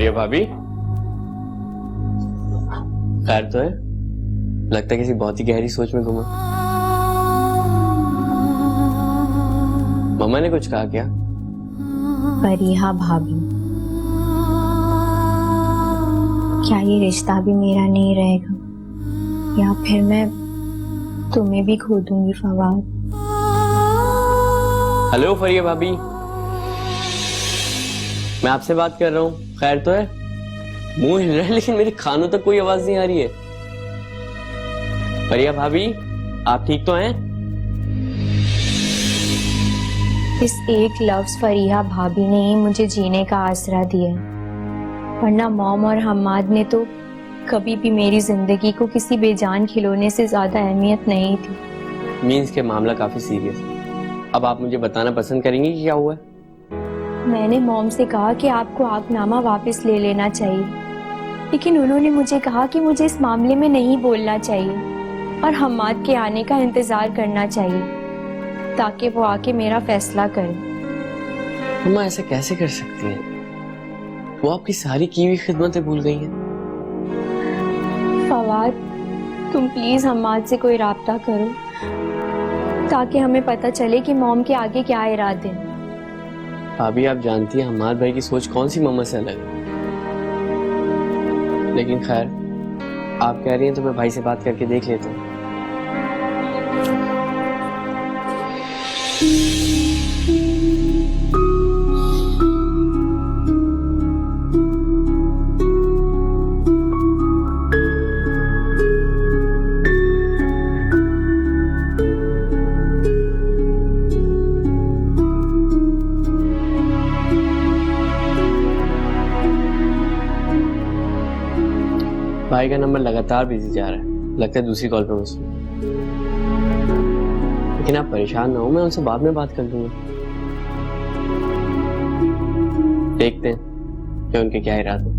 फरिया भाभी, खैर तो है? लगता है किसी बहुत ही गहरी सोच में घूमा। मम्मा ने कुछ कहा क्या? फरिया भाभी, क्या ये रिश्ता भी मेरा नहीं रहेगा या फिर मैं तुम्हें भी खो दूंगी फवाद? हेलो फरिया भाभी, मैं आपसे बात कर रहा हूँ, खैर तो है? मुंह हिल रहा है लेकिन मेरे कानों तक कोई आवाज नहीं आ रही है। फरिया भाभी, आप ठीक तो हैं? इस एक लफ्ज फरिया भाभी ने ही मुझे जीने का आसरा दिया, वरना मॉम और हम्माद ने तो कभी भी मेरी जिंदगी को किसी बेजान खिलौने से ज्यादा अहमियत नहीं थी। मीन्स के मामला काफी सीरियस है। अब आप मुझे बताना पसंद करेंगी कि क्या हुआ है? मैंने मॉम से कहा कि आपको आगनामा वापस ले लेना चाहिए, लेकिन उन्होंने मुझे कहा कि मुझे इस मामले में नहीं बोलना चाहिए और हम्माद के आने का इंतजार करना चाहिए ताकि वो आके मेरा फैसला करे। मम्मा ऐसा कैसे कर सकती हैं? वो आपकी सारी की हुई खिदमतें भूल गई हैं। फवाद, तुम प्लीज हम्माद से कोई राब्ता करो ताकि हमें पता चले कि मॉम के आगे क्या इरादे हैं। भाभी, आप जानती हैं हम्माद भाई की सोच कौन सी मम्मा से अलग है। लेकिन खैर, आप कह रही हैं तो मैं भाई से बात करके देख लेता हूँ। भाई का नंबर लगातार बिजी जा रहा है, लगता है दूसरी कॉल पे मुझसे। लेकिन आप परेशान ना हो, मैं उनसे बाद में बात कर लूंगा। देखते हैं कि उनके क्या इरादे।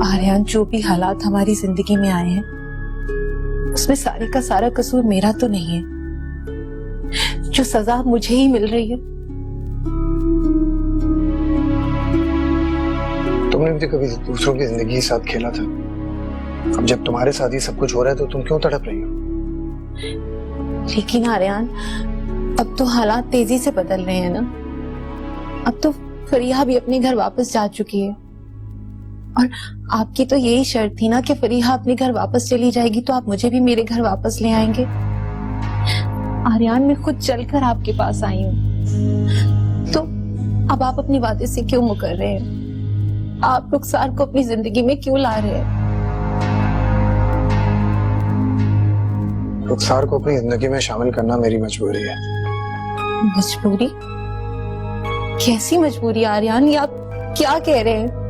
आर्यन, जो भी हालात हमारी जिंदगी में आए हैं उसमें सारे का सारा कसूर मेरा तो नहीं है। जो सजा मुझे ही मिल रही है। तुमने भी कभी दूसरों की जिंदगी के साथ खेला था। अब जब तुम्हारे साथ ही सब कुछ हो रहा है तो तुम क्यों तड़प रही हो? लेकिन आर्यन, अब तो हालात तेजी से बदल रहे हैं ना। अब तो फरिया भी अपने घर वापस जा चुकी है और आपकी तो यही शर्त थी ना कि फरीहा अपने घर वापस चली जाएगी तो आप मुझे भी मेरे घर वापस ले आएंगे। आर्यन, मैं खुद चलकर आपके पास आई हूँ, तो अब आप अपनी वादे से क्यों मुकर रहे हैं? आप रुखसार को अपनी जिंदगी में क्यों ला रहे हैं? रुखसार को अपनी जिंदगी में शामिल करना मेरी मजबूरी है। मजबूरी? कैसी मजबूरी आर्यन? ये आप क्या कह रहे हैं?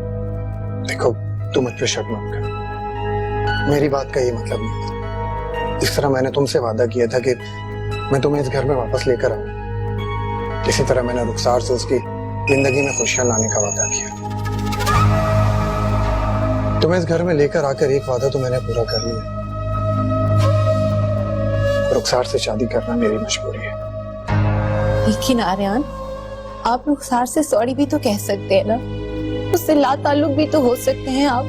देखो, तुम मुझ पे शक मत कर। मेरी बात का ये मतलब नहीं। जिस तरह मैंने तुमसे वादा किया था कि मैं तुम्हें इस घर में वापस लेकर आऊं, इसी तरह मैंने रुखसार से उसकी जिंदगी में खुशियां लाने का वादा किया। तुम्हें इस घर में लेकर आकर एक वादा तो मैंने पूरा कर लिया। रुखसार से शादी करना मेरी मजबूरी है। लेकिन आर्यन, आप रुखसार से सॉरी भी तो कह सकते हैं ना, उससे ला ताल्लुक भी तो हो सकते हैं आप।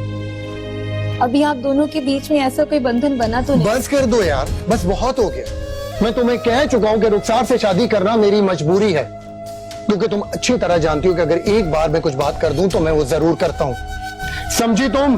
अभी आप दोनों के बीच में ऐसा कोई बंधन बना तो नहीं। बस कर दो यार, बस बहुत हो गया। मैं तुम्हें कह चुका हूं कि रुखसार से शादी करना मेरी मजबूरी है, क्योंकि तुम अच्छी तरह जानती हो कि अगर एक बार मैं कुछ बात कर दूं तो मैं वो जरूर करता हूं। समझी तुम?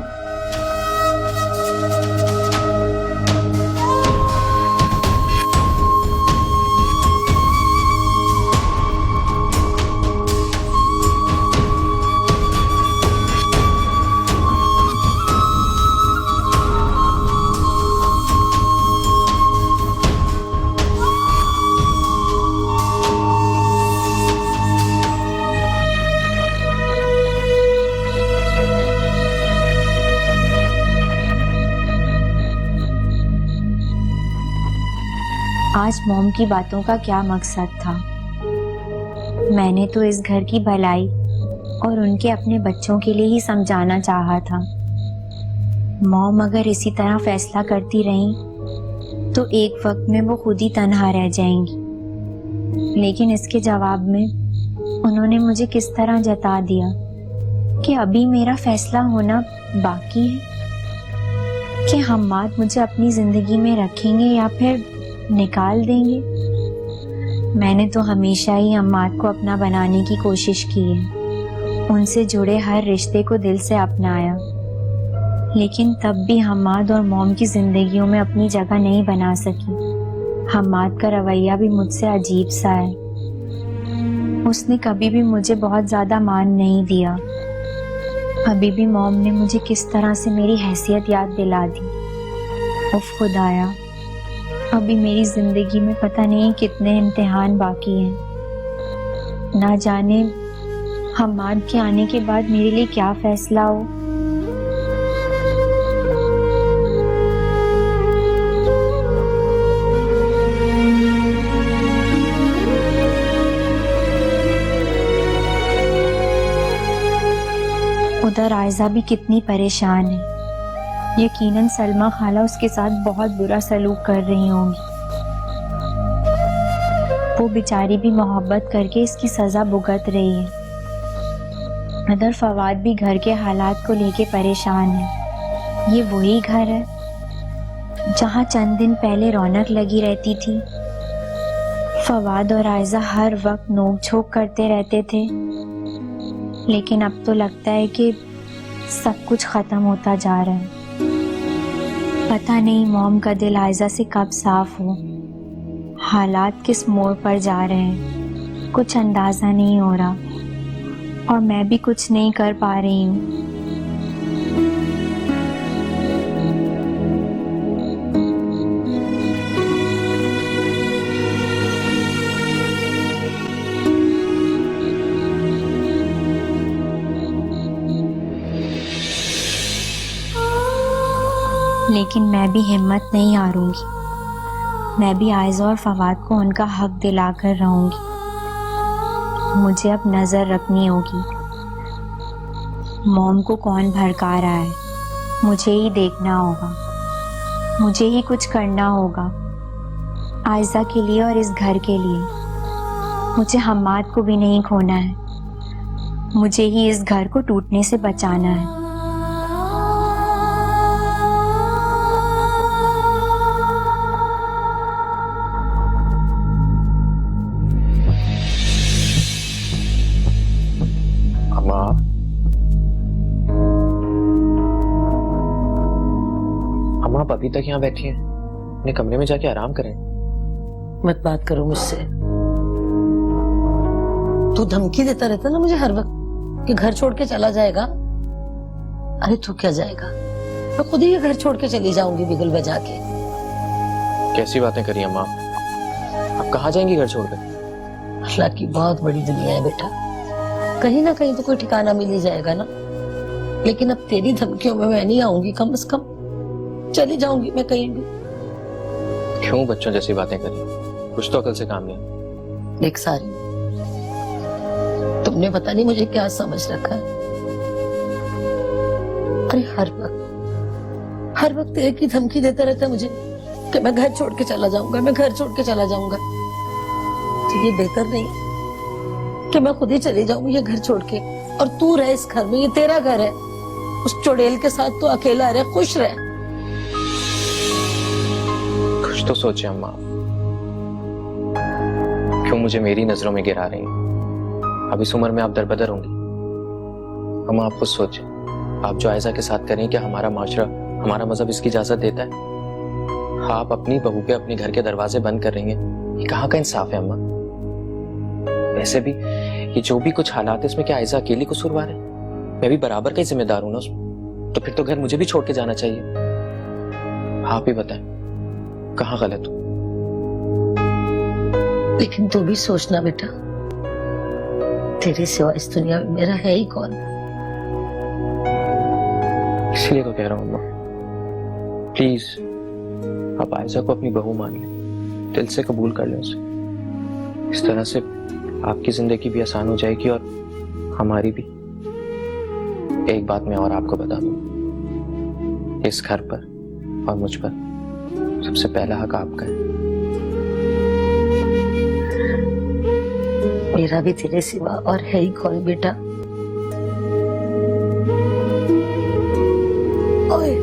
आज मॉम की बातों का क्या मकसद था? मैंने तो इस घर की भलाई और उनके अपने बच्चों के लिए ही समझाना चाहा था, मॉम अगर इसी तरह फैसला करती रहीं तो एक वक्त में वो खुद ही तन्हा रह जाएंगी। लेकिन इसके जवाब में उन्होंने मुझे किस तरह जता दिया कि अभी मेरा फैसला होना बाकी है कि हम्माद मुझे अपनी जिंदगी में रखेंगे या फिर निकाल देंगे। मैंने तो हमेशा ही हम्माद को अपना बनाने की कोशिश की है, उनसे जुड़े हर रिश्ते को दिल से अपनाया, लेकिन तब भी हम्माद और मॉम की जिंदगियों में अपनी जगह नहीं बना सकी। हम्माद का रवैया भी मुझसे अजीब सा है। उसने कभी भी मुझे बहुत ज्यादा मान नहीं दिया। अभी भी मॉम ने मुझे किस तरह से मेरी हैसियत याद दिला दी। उफ खुदाया, अभी मेरी जिंदगी में पता नहीं कितने इम्तिहान बाकी हैं। ना जाने हम्माद के आने के बाद मेरे लिए क्या फैसला हो। उधर आयजा भी कितनी परेशान है। यकीनन सलमा खाला उसके साथ बहुत बुरा सलूक कर रही होंगी। वो बेचारी भी मोहब्बत करके इसकी सजा भुगत रही है। उधर फवाद भी घर के हालात को लेके परेशान है। ये वही घर है जहाँ चंद दिन पहले रौनक लगी रहती थी। फवाद और आयजा हर वक्त नोक झोंक करते रहते थे, लेकिन अब तो लगता है कि सब कुछ खत्म होता जा रहा है। पता नहीं मॉम का दिल आयजा से कब साफ हो। हालात किस मोड़ पर जा रहे हैं कुछ अंदाजा नहीं हो रहा, और मैं भी कुछ नहीं कर पा रही हूँ। लेकिन मैं भी हिम्मत नहीं हारूंगी। मैं भी आयजा और फवाद को उनका हक दिलाकर रहूंगी। मुझे अब नजर रखनी होगी मॉम को कौन भड़का रहा है। मुझे ही देखना होगा, मुझे ही कुछ करना होगा आयजा के लिए और इस घर के लिए। मुझे हम्माद को भी नहीं खोना है, मुझे ही इस घर को टूटने से बचाना है। अम्मा आप अभी तक यहाँ बैठी हैं, अपने कमरे में जाके आराम करें। मत बात करो मुझसे। तू धमकी देता रहता ना मुझे हर वक्त कि घर छोड़ के चला जाएगा। अरे तू क्या जाएगा, मैं खुद ही ये घर छोड़ के चली जाऊंगी बिगल बजा के। कैसी बातें करी अम्मा, आप कहाँ जाएंगी घर छोड़कर? अल्लाह की बहुत बड़ी दुनिया है बेटा, कहीं ना कहीं तो कोई ठिकाना मिल ही जाएगा ना। लेकिन अब तेरी धमकियों में मैं नहीं आऊंगी, कम से कम चली जाऊंगी मैं कहीं भी। क्यों बच्चों जैसी बातें करी, कुछ तो अकल से काम लिया। देख सारी, तुमने पता नहीं मुझे क्या समझ रखा है। अरे हर वक्त एक ही धमकी देता रहता है मुझे कि मैं घर छोड़ के चला जाऊंगा, मैं घर छोड़ के चला जाऊंगा। तो ये बेहतर नहीं कि मैं खुद ही चली जाऊंगी ये घर छोड़ के, और तू रहे इस घर में, ये तेरा घर है। उस चुड़ैल के साथ तो अकेला रहे, खुश रहे। कुछ तो सोचे अम्मा, क्यों मुझे मेरी नजरों में गिरा रही हैं? अब इस उम्र में आप दरबदर होंगी। अम्मा आप खुद सोचे, आप जो आयजा के साथ करें, क्या हमारा माशरा, हमारा मजहब इसकी इजाजत देता है? आप अपनी बहू पे अपने घर के दरवाजे बंद कर रही हैं, ये कहाँ का इंसाफ है अम्मा? वैसे भी ये जो भी कुछ हालात है, इसमें क्या आयजा अकेली कसूरवार है? मैं भी बराबर का ही जिम्मेदार हूं ना उसमें। तो फिर तो घर मुझे भी छोड़ के जाना चाहिए। आप ही बताएं कहाँ गलत हूं? लेकिन तू भी सोचना बेटा, तेरे सिवा इस दुनिया में मेरा है ही कौन? इसलिए तो कह रहा हूं अम्मा, प्लीज आप आयजा को अपनी बहू मान लें, दिल से कबूल कर लें उसे। इस तरह से आपकी जिंदगी भी आसान हो जाएगी और हमारी भी। एक बात मैं और आपको बता दूं, इस घर पर और मुझ पर सबसे पहला हक आपका है। मेरा भी तेरे सिवा और है ही कौन बेटा। ओए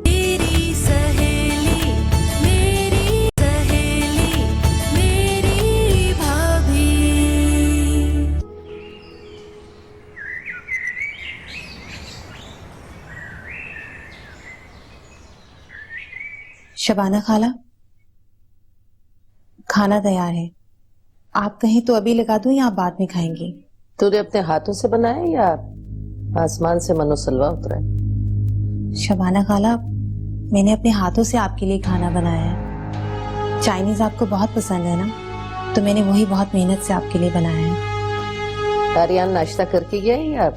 मेरी सहेली मेरी भाभी। शबाना खाला, खाना तैयार है। आप कहें तो अभी लगा दूं या आप बाद में खाएंगी? तूने अपने हाथों से बनाया या आसमान से मनोसलवा उतरा है? शबाना खाला, मैंने अपने हाथों से आपके लिए खाना बनाया है। चाइनीज आपको बहुत पसंद है ना, तो मैंने वही बहुत मेहनत से आपके लिए बनाया है। आर्यन नाश्ता करके गया है या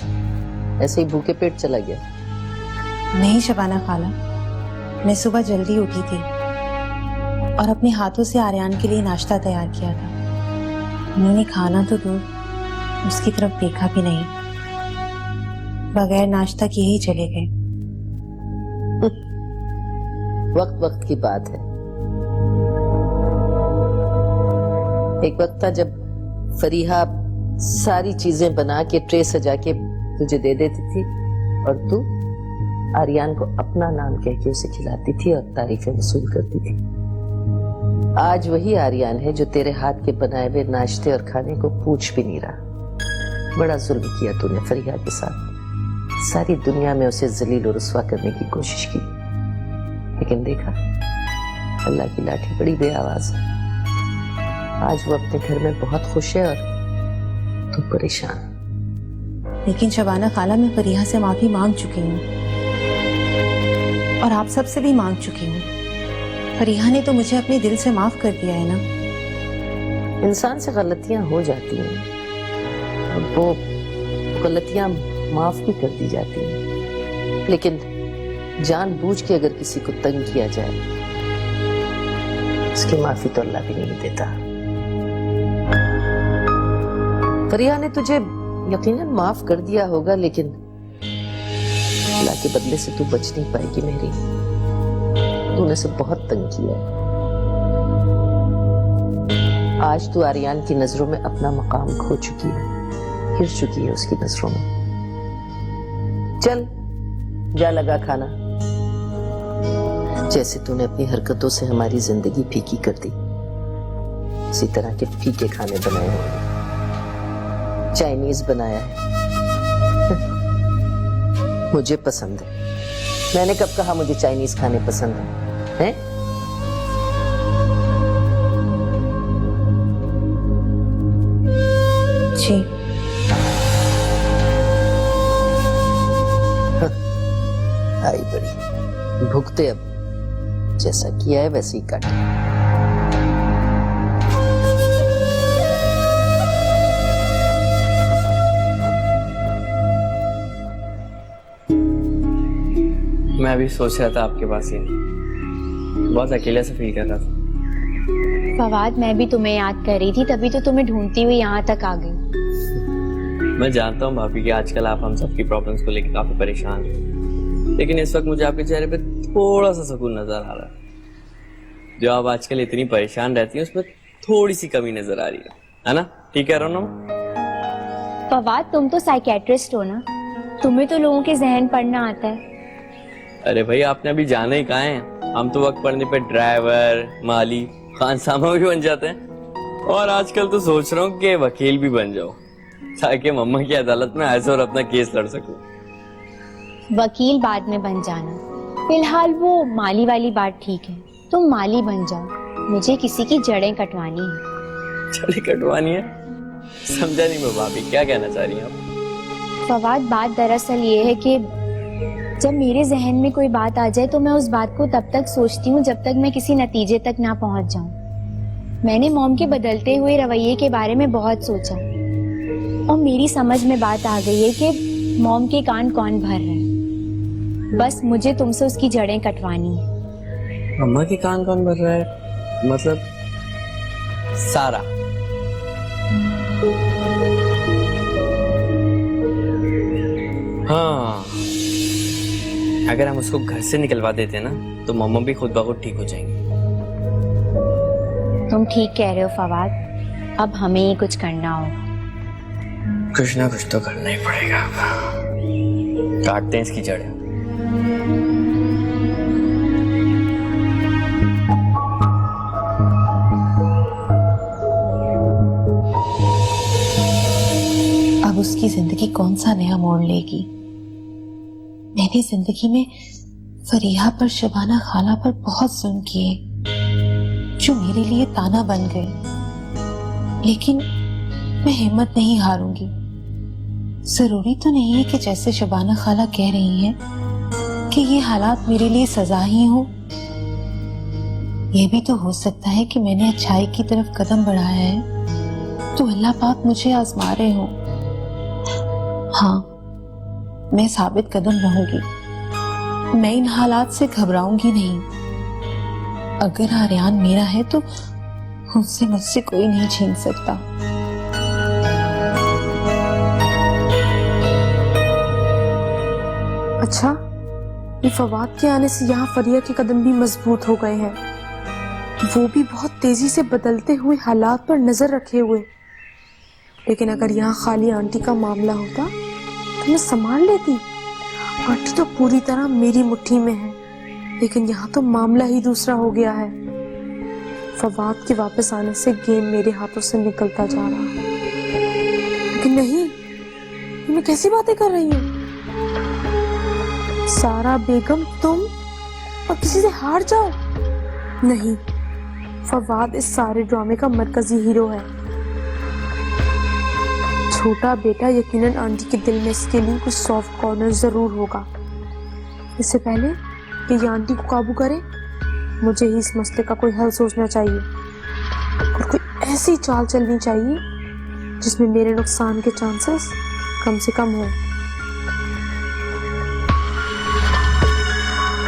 ऐसे ही भूखे पेट चला गया? नहीं शबाना खाला, मैं सुबह जल्दी उठी थी और अपने हाथों से आर्यन के लिए नाश्ता तैयार किया था। उन्होंने खाना तो दूर, उसकी तरफ देखा भी नहीं, बगैर नाश्ता किए ही चले गए। वक्त वक्त की बात है। एक वक्त था जब फरीहा सारी चीजें बना के ट्रे सजा के तुझे दे देती थी और तू आर्यन को अपना नाम कह के उसे खिलाती थी और तारीफें वसूल करती थी। आज वही आर्यन है जो तेरे हाथ के बनाए हुए नाश्ते और खाने को पूछ भी नहीं रहा। बड़ा जुल्म किया तूने फरीहा के साथ। सारी दुनिया में उसे जलील और रुस्वा करने की कोशिश की, लेकिन देखा अल्लाह की लाठी बड़ी बेआवाज है। आज वो अपने घर में बहुत खुश है और तू परेशान। लेकिन शबाना खाला, मैं फरीहा से माफी मांग चुकी हूँ और आप सबसे भी मांग चुकी हूँ। फरीहा ने तो मुझे अपने दिल से माफ कर दिया है ना। इंसान से गलतियां हो जाती हैं, वो गलतियां माफ भी कर दी जाती हैं, लेकिन जानबूझ के अगर किसी को तंग किया जाए उसकी माफी तो अल्लाह भी नहीं देता। फरीहा ने तुझे यकीनन माफ कर दिया होगा, लेकिन अल्लाह के बदले से तू बच नहीं पाएगी मेरी। तूने उसे बहुत तंग किया है। आज तू आर्यन की नजरों में अपना मकाम खो चुकी है, गिर चुकी है उसकी नजरों में। चल जा लगा खाना। जैसे तूने अपनी हरकतों से हमारी जिंदगी फीकी कर दी, इसी तरह के फीके खाने बनाए होंगे। चाइनीज बनाया है मुझे पसंद है। मैंने कब कहा मुझे चाइनीज खाने पसंद है? जी। आई बड़ी भुगते अब, जैसा किया है वैसे ही काटे। मैं भी सोच रहा था आपके पास ही, बहुत अकेला सा फील कर रहा था। फवाद, मैं भी तुम्हें याद कर रही थी, तभी तो तुम्हें ढूंढती हुई यहाँ तक आ गई। मैं जानता हूँ भाभी कि आजकल आप हम सबकी प्रॉब्लम्स को लेकर काफी परेशान हैं, लेकिन इस वक्त मुझे आपके चेहरे पे थोड़ा सा सुकून नजर आ रहा है। जो आप आजकल इतनी परेशान रहती हैं उसमें थोड़ी सी कमी नजर आ रही है ना? ठीक कह रहा हूँ ना? फवाद, तुम तो साइकेट्रिस्ट हो ना, तुम्हें तो लोगों के जहन पढ़ना आता है। अरे भाई, आपने अभी जाना ही कहाँ है? हम तो वक्त पड़ने पे ड्राइवर, माली, खानसामा भी बन जाते हैं, और आजकल तो सोच रहा हूँ कि वकील भी बन जाओ, ताकि मम्मा की अदालत में ऐसे और अपना केस लड़ सकूं। वकील बाद में बन जाना, फिलहाल वो माली वाली बात ठीक है। तुम माली बन जाओ, मुझे किसी की जड़ें कटवानी है। जड़ें कटवानी है? समझा नहीं मैं भाभी, क्या कहना चाह रही हैं आप? फवाद, बात दरअसल ये है कि जब मेरे जहन में कोई बात आ जाए तो मैं उस बात को तब तक सोचती हूँ जब तक मैं किसी नतीजे तक ना पहुंच जाऊं। मैंने मॉम के बदलते हुए रवैये के बारे में बहुत सोचा और मेरी समझ में बात आ गई है कि मॉम के कान कौन भर रहे हैं। बस मुझे तुमसे उसकी जड़ें कटवानी है। मम्मा के कान कौन भर रहा है? मतलब सारा? हाँ, अगर हम उसको घर से निकलवा देते ना तो मम्मा भी खुद ब खुद ठीक हो जाएंगी। तुम ठीक कह रहे हो फवाद, अब हमें ही कुछ करना होगा। कुछ ना कुछ तो करना ही पड़ेगा। काटते हैं इसकी जड़। अब उसकी जिंदगी कौन सा नया मोड़ लेगी। मैंने जिंदगी में फरीहा पर, शबाना खाला पर बहुत जुल्म किए जो मेरे लिए ताना बन गए, लेकिन मैं हिम्मत नहीं हारूंगी। जरूरी तो नहीं है कि जैसे शबाना खाला कह रही हैं कि ये हालात मेरे लिए सजा ही हो। ये भी तो हो सकता है कि मैंने अच्छाई की तरफ कदम बढ़ाया है तो अल्लाह पाक मुझे आजमा रहे हो। हाँ, मैं साबित कदम रहूंगी, मैं इन हालात से घबराऊंगी नहीं। अगर आर्यान मेरा है तो उससे मुझसे कोई नहीं छीन सकता। अच्छा, ये फवाद के आने से यहाँ फरिया के कदम भी मजबूत हो गए हैं, वो भी बहुत तेजी से बदलते हुए हालात पर नजर रखे हुए। लेकिन अगर यहाँ खाली आंटी का मामला होता तो मैं संभाल लेती। आंटी तो पूरी तरह मेरी मुट्ठी में है, लेकिन यहाँ तो मामला ही दूसरा हो गया है। फवाद के वापस आने से गेम मेरे हाथों से निकलता जा रहा है। लेकिन नहीं, ये मैं कैसी बातें कर रही हूँ। सारा बेगम तुम और किसी से हार जाओ? नहीं, फवाद इस सारे ड्रामे का मरकजी हीरो है। छोटा बेटा यकीनन आंटी के दिल में इसके लिए कुछ सॉफ्ट कॉर्नर जरूर होगा। इससे पहले कि ये आंटी को काबू करे, मुझे ही इस मसले का कोई हल सोचना चाहिए और कोई ऐसी चाल चलनी चाहिए जिसमें मेरे नुकसान के चांसेस कम से कम हो।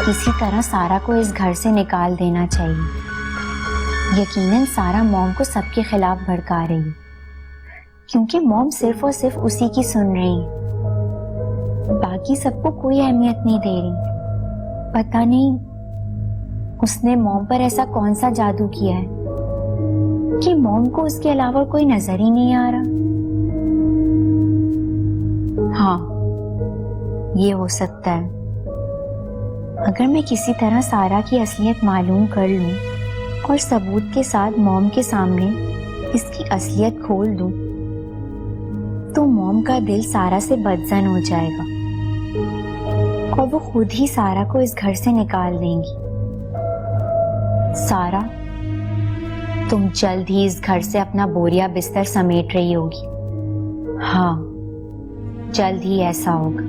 किसी तरह सारा को इस घर से निकाल देना चाहिए। यकीनन सारा मॉम को सबके खिलाफ भड़का रही है, क्योंकि मॉम सिर्फ और सिर्फ उसी की सुन रही है, बाकी सबको कोई अहमियत नहीं दे रही। पता नहीं उसने मॉम पर ऐसा कौन सा जादू किया है कि मॉम को उसके अलावा कोई नजर ही नहीं आ रहा। हाँ, ये हो सकता है। अगर मैं किसी तरह सारा की असलियत मालूम कर लूं और सबूत के साथ मॉम के सामने इसकी असलियत खोल दूं, तो मॉम का दिल सारा से बदजन हो जाएगा और वो खुद ही सारा को इस घर से निकाल देंगी। सारा, तुम जल्द ही इस घर से अपना बोरिया बिस्तर समेट रही होगी। हाँ, जल्द ही ऐसा होगा।